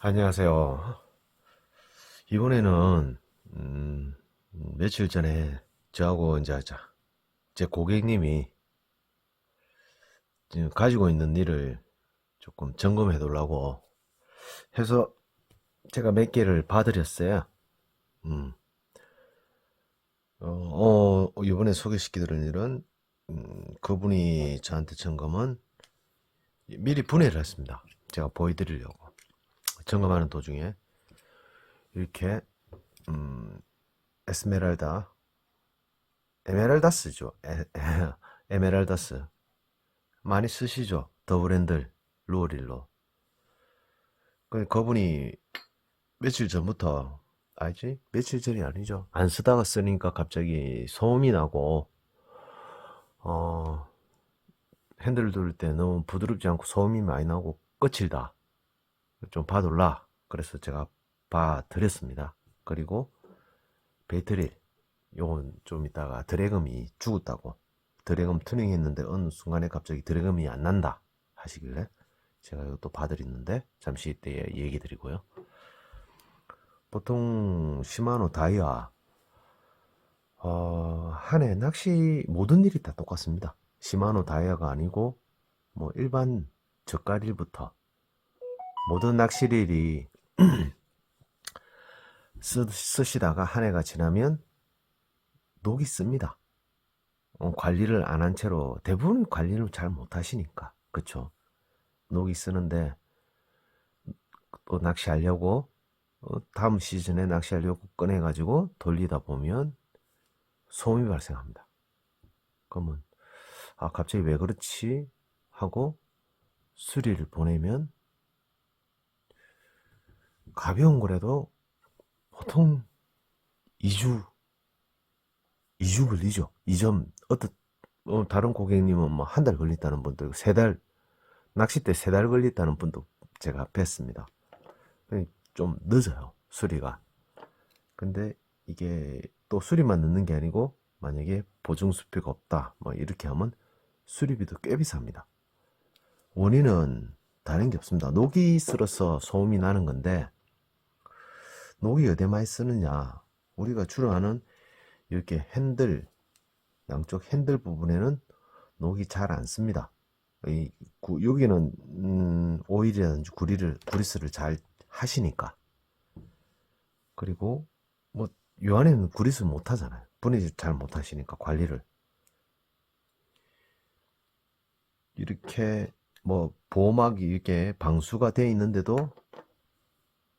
안녕하세요. 이번에는 며칠 전에 저하고 이제 제 고객님이 지금 가지고 있는 일을 조금 점검해 두려고 해서 제가 몇 개를 봐드렸어요. 음, 이번에 소개시켜 드릴 일은 그분이 저한테 점검은 미리 분해를 했습니다. 제가 보여드리려고 점검하는 도중에 이렇게 음, 에스메랄다 에메랄다스죠. 에메랄다스 많이 쓰시죠? 더브랜드 루어릴로. 그분이 며칠 전부터, 알지? 며칠 전이 아니죠. 안 쓰다가 쓰니까 갑자기 소음이 나고, 어, 핸들 돌릴 때 너무 부드럽지 않고 소음이 많이 나고 거칠다. 좀 봐둘라. 그래서 제가 봐드렸습니다. 그리고 배터리, 요건 좀 이따가 드래금이 죽었다고. 드래금 튜닝 했는데 어느 순간에 갑자기 드래금이 안 난다 하시길래 제가 이것도 봐드렸는데 잠시 이때 얘기 드리고요. 보통 시마노 다이아 한 해 낚시 모든 일이 다 똑같습니다. 시마노 다이아가 아니고 뭐 일반 저가릴부터 모든 낚시릴이 쓰시다가 한 해가 지나면 녹이 씁니다. 관리를 안 한 채로 대부분 관리를 잘 못하시니까 그쵸. 녹이 쓰는데 또 낚시하려고 다음 시즌에 낚시하려고 꺼내가지고 돌리다 보면 소음이 발생합니다. 그러면 갑자기 왜 그렇지 하고 수리를 보내면 가벼운 거라도 보통 2주 걸리죠. 2점 다른 고객님은 뭐 한 달 걸렸다는 분도 3달 낚싯대 3달 걸렸다는 분도 제가 뵀습니다. 좀 늦어요 수리가. 근데 이게 또 수리만 늦는 게 아니고 만약에 보증 수표가 없다 뭐 이렇게 하면 수리비도 꽤 비쌉니다. 원인은 다른 게 없습니다. 녹이 슬어서 소음이 나는 건데 녹이 어디 많이 쓰느냐, 우리가 주로 아는 이렇게 핸들, 양쪽 핸들 부분에는 녹이 잘 안 씁니다. 여기는 오일이라든지 구리스를 잘 하시니까. 그리고 뭐 요 안에는 구리스 못 하잖아요. 분해 잘 못 하시니까 관리를. 이렇게 뭐 보호막이 이렇게 방수가 돼 있는데도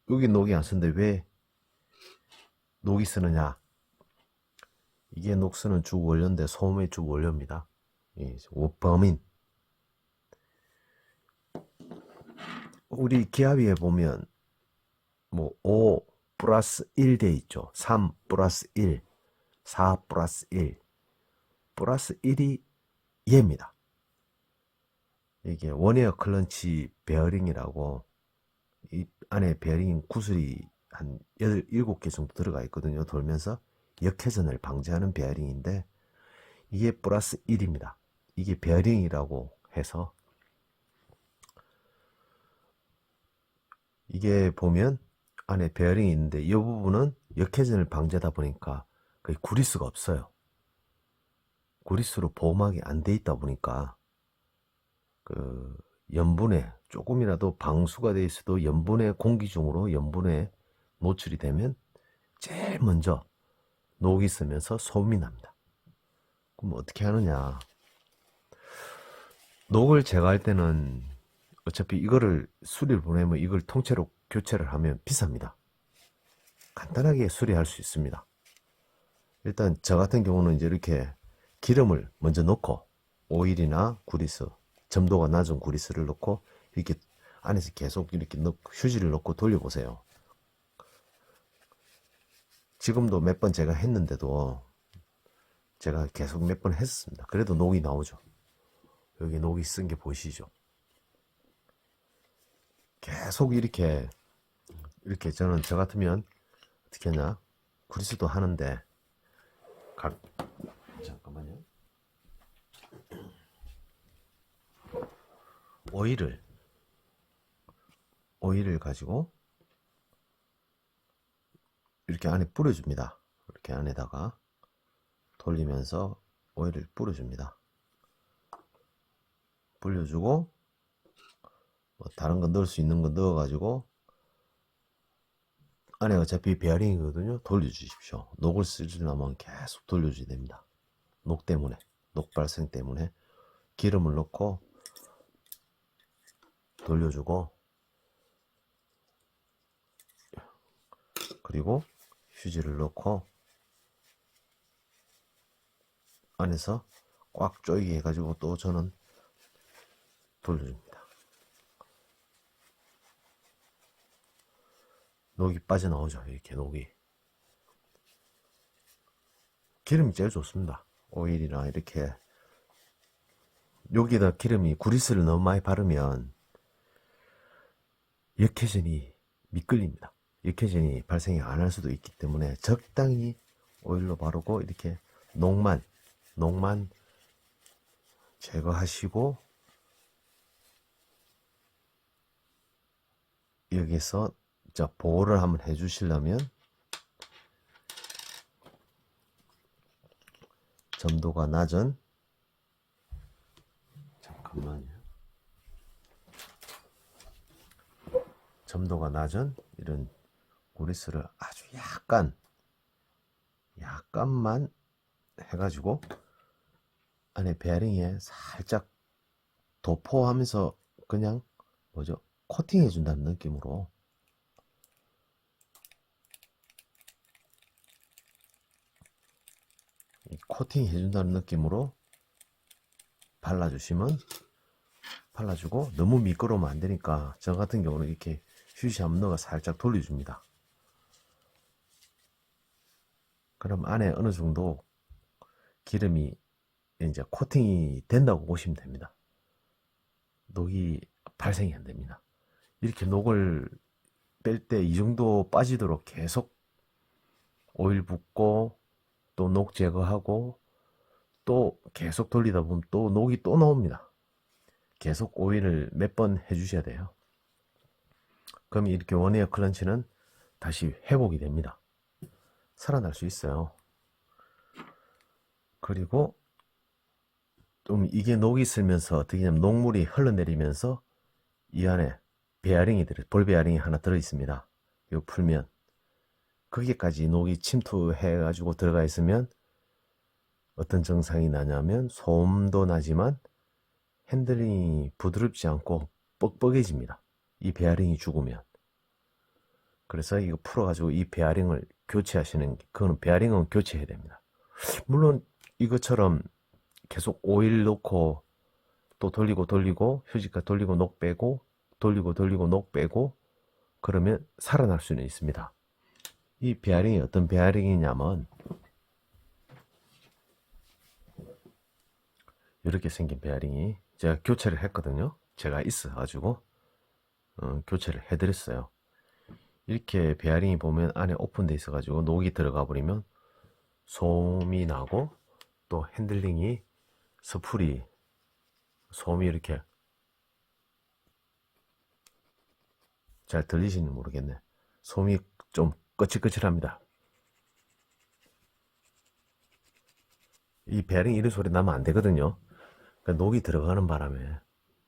여기 녹이 안 쓰는데 왜 녹이 쓰느냐? 이게 녹쓰는 주 원료인데 소음의 주 원료입니다. 범인. 우리 기하비에 보면 뭐 5 플러스 1 돼 있죠. 3 플러스 1, 4 플러스 1. 플러스 1이 얘입니다. 이게 원웨어 클런치 베어링이라고 이 안에 베어링 구슬이 한 7개 정도 들어가 있거든요. 돌면서 역회전을 방지하는 베어링인데 이게 플러스 1입니다. 이게 베어링이라고 해서 이게 보면 안에 베어링이 있는데 이 부분은 역회전을 방지하다 보니까 거의 구리스가 없어요. 구리스로 보호막이 안 돼 있다 보니까 그 염분에 조금이라도 방수가 돼 있어도 염분의 공기 중으로 염분에 노출이 되면 제일 먼저 녹이 쓰면서 소음이 납니다. 그럼 어떻게 하느냐? 녹을 제거할 때는 어차피 이거를 수리를 보내면 이걸 통째로 교체를 하면 비쌉니다. 간단하게 수리할 수 있습니다. 일단 저 같은 경우는 이제 이렇게 기름을 먼저 넣고 오일이나 구리스, 점도가 낮은 구리스를 넣고 이렇게 안에서 계속 이렇게 휴지를 넣고 돌려보세요. 지금도 몇 번 제가 했는데도 제가 계속 몇 번 했습니다. 그래도 녹이 나오죠. 여기 녹이 쓴 게 보이시죠? 계속 이렇게 저는 저 같으면 어떻게 하냐? 구리스도 하는데 각 잠깐만요. 오일을 가지고 이렇게 안에 뿌려줍니다. 이렇게 안에다가 돌리면서 오일을 뿌려줍니다. 불려주고 뭐 다른 거 넣을 수 있는 거 넣어가지고 안에 어차피 베어링이거든요. 돌려주십시오. 녹을 쓰려면 계속 돌려줘야 됩니다. 녹 때문에, 녹 발생 때문에 기름을 넣고 돌려주고, 그리고 휴지를 넣고 안에서 꽉 조이게 해가지고 또 저는 돌려줍니다. 녹이 빠져나오죠. 이렇게 녹이. 기름이 제일 좋습니다. 오일이나 이렇게. 여기다 기름이 구리스를 너무 많이 바르면 역회전이 미끌립니다. 역회전이 발생이 안 할 수도 있기 때문에 적당히 오일로 바르고 이렇게 녹만 제거하시고, 여기서 자 보호를 한번 해주시려면 점도가 낮은, 잠깐만요, 점도가 낮은 이런 구리스를 아주 약간만 해가지고 안에 베어링에 살짝 도포하면서 그냥 뭐죠, 코팅 해준다는 느낌으로 코팅 해준다는 느낌으로 발라주고, 너무 미끄러우면 안 되니까 저 같은 경우는 이렇게 휴지 한번 넣어 살짝 돌려줍니다. 그럼 안에 어느 정도 기름이 이제 코팅이 된다고 보시면 됩니다. 녹이 발생이 안 됩니다. 이렇게 녹을 뺄 때 이 정도 빠지도록 계속 오일 붓고 또 녹 제거하고 또 계속 돌리다 보면 또 녹이 또 나옵니다. 계속 오일을 몇 번 해주셔야 돼요. 그럼 이렇게 원에어 클런치는 다시 회복이 됩니다. 살아날 수 있어요. 그리고 좀 이게 녹이 슬면서 어떻게 하냐면 녹물이 흘러내리면서 이 안에 볼 베어링이 하나 들어 있습니다. 이거 풀면 거기까지 녹이 침투해 가지고 들어가 있으면 어떤 증상이 나냐면 소음도 나지만 핸들링이 부드럽지 않고 뻑뻑해집니다. 이 베어링이 죽으면. 그래서 이거 풀어가지고 이 베어링을 교체하시는 게, 그거는 베어링은 교체해야 됩니다. 물론 이것처럼 계속 오일 넣고 또 돌리고 휴지가 돌리고 녹 빼고 돌리고 녹 빼고 그러면 살아날 수는 있습니다. 이 베어링이 어떤 베어링이냐면 이렇게 생긴 베어링이 제가 교체를 했거든요. 제가 있어가지고 교체를 해드렸어요. 이렇게 베어링이 보면 안에 오픈돼 있어가지고 녹이 들어가 버리면 소음이 나고 또 핸들링이 소음이 이렇게 잘 들리시는지 모르겠네. 소음이 좀 거칠거칠합니다. 이 베어링 이런 소리 나면 안 되거든요. 그러니까 녹이 들어가는 바람에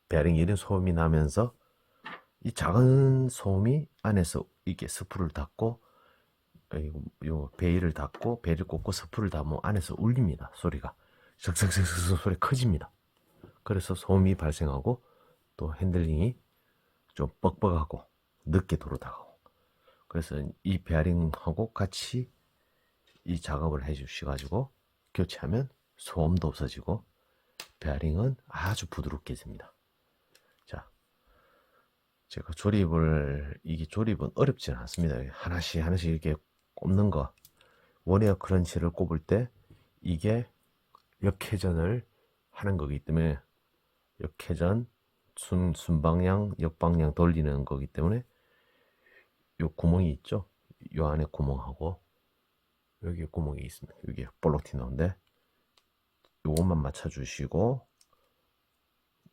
베어링 이런 소음이 나면서 이 작은 소음이 안에서 이렇게 스프를 닫고 요 베일을 닫고 베일을 꽂고 스프를 닫으면 안에서 울립니다. 소리가 슥슥슥슥 소리 커집니다. 그래서 소음이 발생하고 또 핸들링이 좀 뻑뻑하고 늦게 돌아가고, 그래서 이 베어링하고 같이 이 작업을 해 주셔가지고 교체하면 소음도 없어지고 베어링은 아주 부드럽게 됩니다. 자, 제가 이게 조립은 어렵지는 않습니다. 하나씩 이렇게 꼽는 거, 원에어 클런치를 꼽을 때 이게 역회전을 하는 거기 때문에 역회전, 순방향, 역방향 돌리는 거기 때문에 요 구멍이 있죠. 요 안에 구멍하고 여기에 구멍이 있습니다. 여기에 볼록 튀는데 요것만 맞춰주시고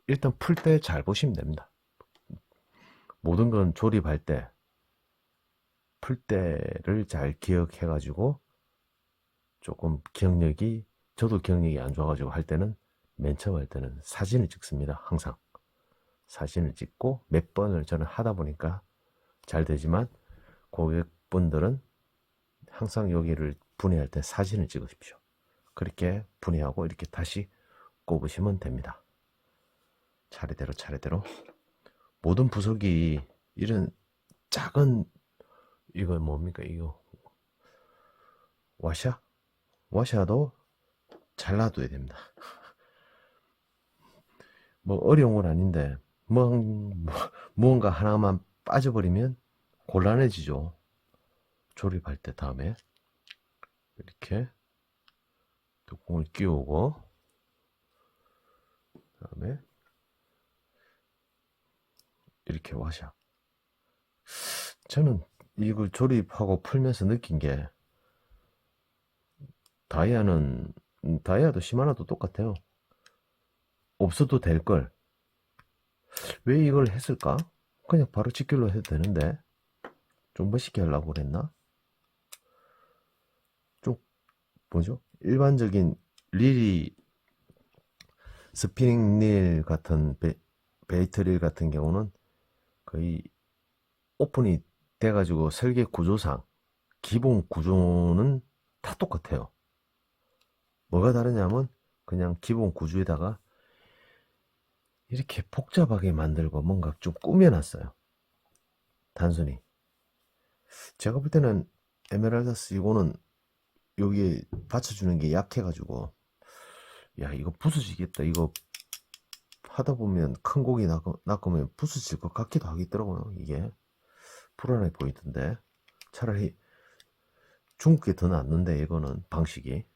일단 풀 때 잘 보시면 됩니다. 모든 건 조립할 때 풀 때를 잘 기억해 가지고 조금 기억력이, 저도 기억력이 안 좋아 가지고 할 때는, 맨 처음 할 때는 사진을 찍습니다. 항상 사진을 찍고, 몇 번을 저는 하다 보니까 잘 되지만, 고객분들은 항상 여기를 분해할 때 사진을 찍으십시오. 그렇게 분해하고 이렇게 다시 꼽으시면 됩니다. 차례대로 차례대로. 모든 부속이 이런 작은, 이거 뭡니까 이거, 와샤도 잘 놔둬야 됩니다. 뭐 어려운 건 아닌데 무언가 하나만 빠져버리면 곤란해지죠. 조립할 때. 다음에 이렇게 뚜껑을 끼우고, 그다음에 이렇게 와샤. 저는 이걸 조립하고 풀면서 느낀 게, 다이아도 시마노도 똑같아요. 없어도 될 걸 왜 이걸 했을까? 그냥 바로 직결로 해도 되는데 좀 멋있게 하려고 그랬나? 좀 뭐죠? 일반적인 릴이, 스피닝 릴 같은 베이트 릴 같은 경우는 거의 오픈이 돼가지고 설계 구조상 기본 구조는 다 똑같아요. 뭐가 다르냐면 그냥 기본 구조에다가 이렇게 복잡하게 만들고 뭔가 좀 꾸며놨어요. 단순히. 제가 볼 때는 에메랄다스 이거는 여기에 받쳐주는 게 약해가지고, 야 이거 부서지겠다, 이거 하다 보면 큰 고기 낚으면 부서질 것 같기도 하겠더라고요. 이게 불안해 보이던데, 차라리 중국 게 더 낫는데, 이거는 방식이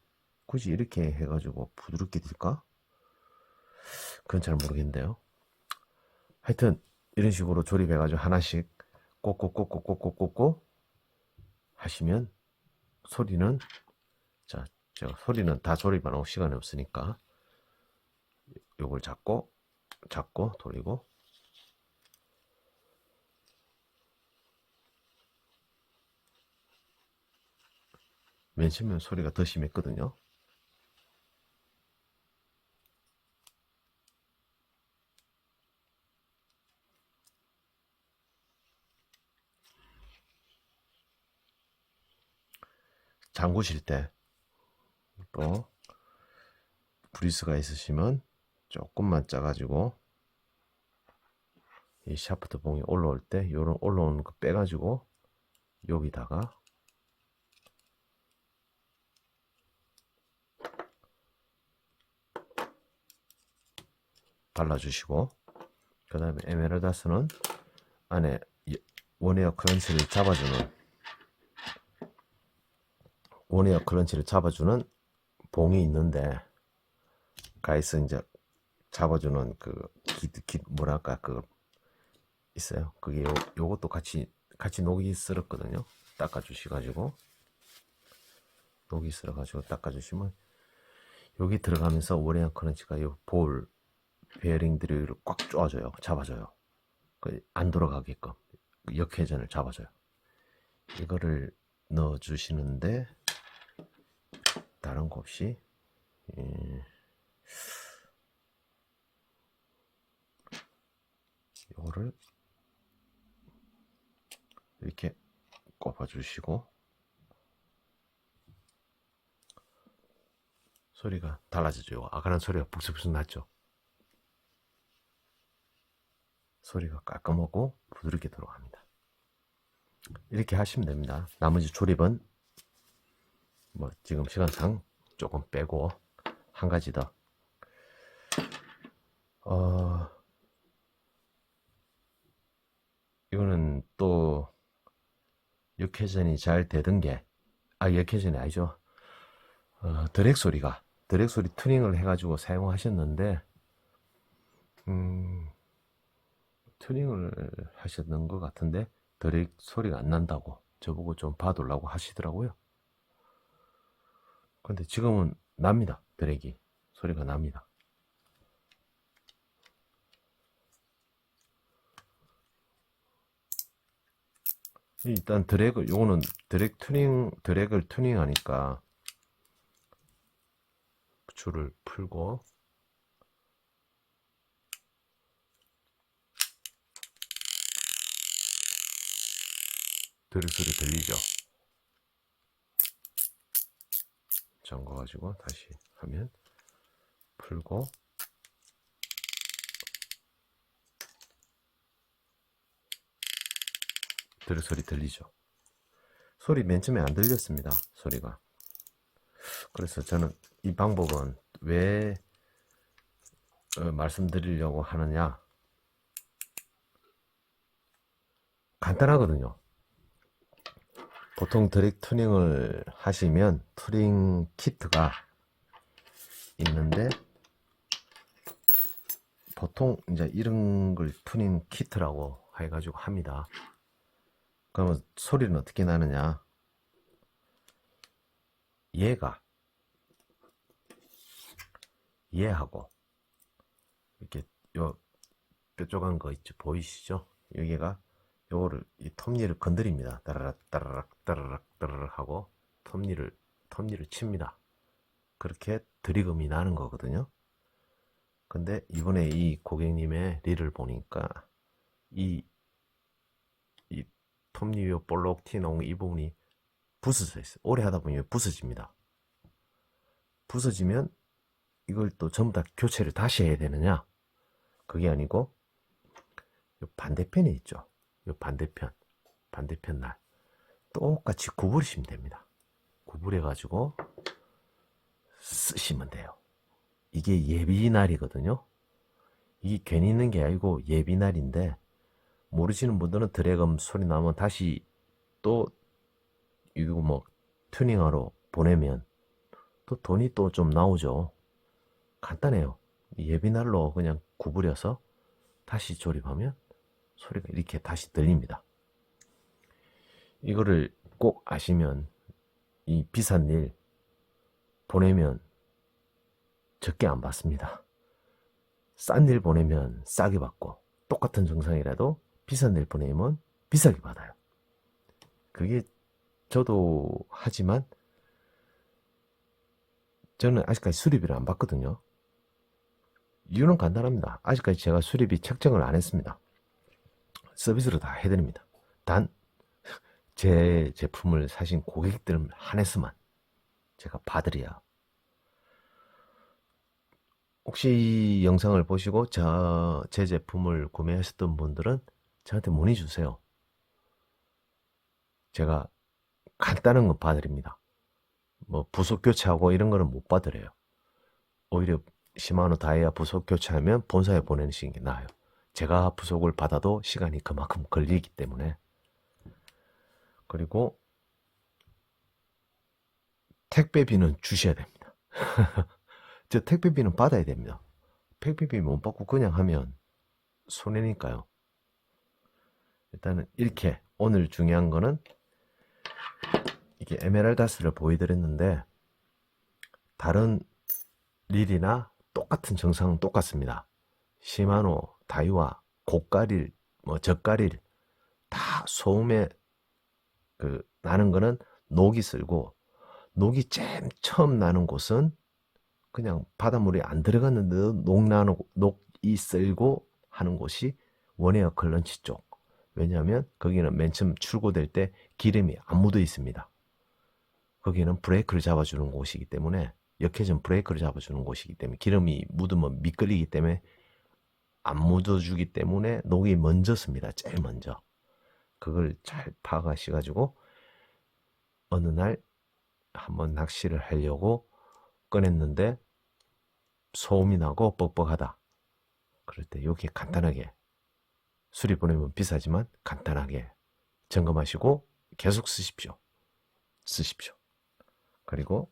굳이 이렇게 해가지고 부드럽게 될까? 그건 잘 모르겠는데요. 하여튼 이런 식으로 조립해가지고 하나씩 꽂고 하시면 소리는, 자 제가 소리는 다 조립 안 하고 시간이 없으니까 요걸 잡고 돌리고, 맨 처음에 소리가 더 심했거든요. 잠그실 때 또 브리스가 있으시면 조금만 짜가지고, 이 샤프트 봉이 올라올 때 요런 올라오는 거 빼가지고 여기다가 발라주시고, 그 다음에 에메랄다스는 안에 원에어 클런치를 잡아주는 봉이 있는데, 가이스 이제 잡아주는 그 뭐랄까 그 있어요. 그게 요것도 같이 녹이 쓸었거든요. 녹이 쓸어가지고 닦아주시면 여기 들어가면서 원에어 클런치가 요 볼 베어링들을 꽉 쪼아줘요. 잡아줘요. 안 돌아가게끔 역회전을 잡아줘요. 이거를 넣어주시는데, 다른 거 없이 이거를 이렇게 꼽아주시고, 소리가 달라지죠. 아까는 소리가 북적북적 났죠. 소리가 깔끔하고 부드럽게 들어갑니다. 이렇게 하시면 됩니다. 나머지 조립은 뭐 지금 시간상 조금 빼고 한 가지 더, 이거는 또 역회전이 잘 되던 게, 역회전이 아니죠. 드랙 소리 튜닝을 해가지고 사용하셨는데, 튜닝을 하셨는 것 같은데 드랙 소리가 안 난다고 저보고 좀 봐달라고 하시더라고요. 근데 지금은 납니다. 드랙이 소리가 납니다. 일단 드래그, 요거는 드래그를 튜닝하니까 줄을 풀고, 드래그 소리 들리죠? 잠궈가지고 다시 하면 풀고, 드래그 소리 들리죠? 소리 맨 처음에 안 들렸습니다. 소리가. 그래서 저는 이 방법은 왜 말씀드리려고 하느냐, 간단하거든요. 보통 드랙 튜닝을 하시면 튜닝 키트가 있는데, 보통 이제 이런 걸 튜닝 키트라고 해가지고 합니다. 그러면 소리는 어떻게 나느냐, 얘하고 이렇게 요 뾰족한 거 있죠, 보이시죠? 여기가 요거를 이 톱니를 건드립니다. 따라락 따라락 따라락 따라락 하고 톱니를 칩니다. 그렇게 드리금이 나는 거거든요. 근데 이번에 이 고객님의 릴을 보니까 이 톱니 요 볼록 튀어나온 이 부분이 부서져 있어요. 오래 하다 보면 부서집니다. 부서지면 이걸 또 전부 다 교체를 다시 해야 되느냐? 그게 아니고 요 반대편에 있죠. 요 반대편 날 똑같이 구부리시면 됩니다. 구부려 가지고 쓰시면 돼요. 이게 예비날이거든요. 이게 괜히 있는 게 아니고 예비날인데, 모르시는 분들은 드래금 소리 나면 다시 또 이거 뭐 튜닝하러 보내면 또 돈이 또 좀 나오죠. 간단해요. 예비날로 그냥 구부려서 다시 조립하면 소리가 이렇게 다시 들립니다. 이거를 꼭 아시면 이 비싼 일 보내면 적게 안 받습니다. 싼 일 보내면 싸게 받고, 똑같은 정상이라도 비싼 일 보내면 비싸게 받아요. 그게 저도 하지만 저는 아직까지 수리비를 안 받거든요. 이유는 간단합니다. 아직까지 제가 수리비 책정을 안 했습니다. 서비스로 다 해드립니다. 단 제 제품을 사신 고객들 한해서만 제가 받으려야. 혹시 이 영상을 보시고 제 제품을 구매하셨던 분들은 저한테 문의 주세요. 제가 간단한 건 봐드립니다. 뭐 부속 교체하고 이런 거는 못 받으래요. 오히려 시마노 다이아 부속 교체하면 본사에 보내시는 게 나아요. 제가 부속을 받아도 시간이 그만큼 걸리기 때문에. 그리고 택배비는 주셔야 됩니다. 저 택배비는 받아야 됩니다. 택배비 못 받고 그냥 하면 손해니까요. 일단은 이렇게 오늘 중요한 거는 이게 에메랄다스를 보여드렸는데, 다른 릴이나 똑같은 정상은 똑같습니다. 시마노, 다이와, 고가릴, 뭐 저가릴 다 소음에 나는 거는 녹이 쓸고, 녹이 잼 처음 나는 곳은 그냥 바닷물이 안 들어갔는데도 녹이 쓸고 하는 곳이 원에어 클런치 쪽. 왜냐하면 거기는 맨 처음 출고될 때 기름이 안 묻어 있습니다. 거기는 브레이크를 잡아주는 곳이기 때문에, 역회전 브레이크를 잡아주는 곳이기 때문에 기름이 묻으면 미끌리기 때문에 안 묻어주기 때문에 녹이 먼저 씁니다. 제일 먼저. 그걸 잘 파악하셔가지고 어느 날 한번 낚시를 하려고 꺼냈는데 소음이 나고 뻑뻑하다. 그럴 때 이렇게 간단하게, 수리 보내면 비싸지만 간단하게 점검하시고 계속 쓰십시오. 그리고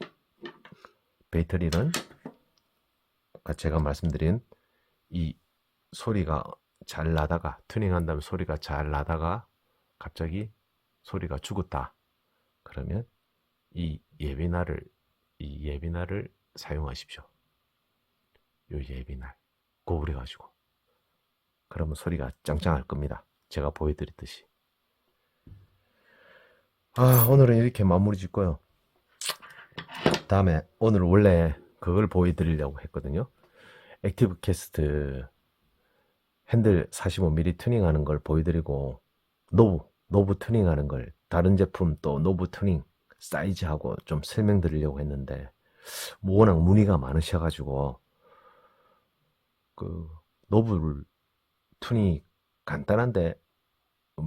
배터리는 아까 제가 말씀드린 이 소리가 잘 나다가, 튜닝한 다음에 소리가 잘 나다가 갑자기 소리가 죽었다. 그러면 이 예비날을 사용하십시오. 요 예비날 고부려 가지고, 그러면 소리가 짱짱할 겁니다. 제가 보여드렸듯이. 오늘은 이렇게 마무리 짓고요. 다음에 오늘 원래 그걸 보여드리려고 했거든요. 액티브 캐스트 핸들 45mm 튜닝하는 걸 보여드리고 노브 튜닝하는 걸 다른 제품 또 노브 튜닝 사이즈하고 좀 설명드리려고 했는데 워낙 문의가 많으셔가지고 그 노브 튜닝이 간단한데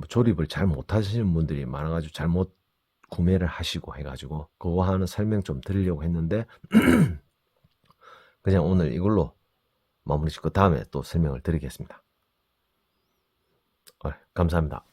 조립을 잘 못하시는 분들이 많아가지고 잘못 구매를 하시고 해가지고 그거 하는 설명 좀 드리려고 했는데 그냥 오늘 이걸로 마무리 짓고 다음에 또 설명을 드리겠습니다. 감사합니다.